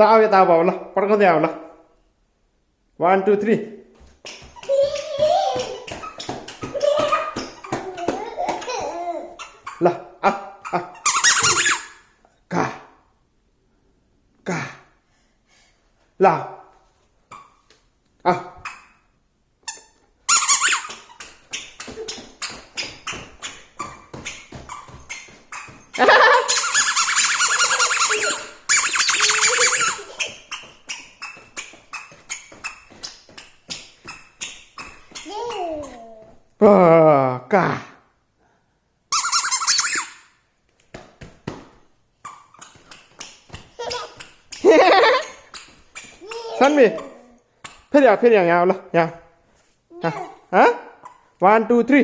ल अब यता अब ल पड्काउँदै आऊ ल 1 2 3 ल आ आ का का ल आ का सन्मी फेरि यहाँ ल यहाँ 1 2 3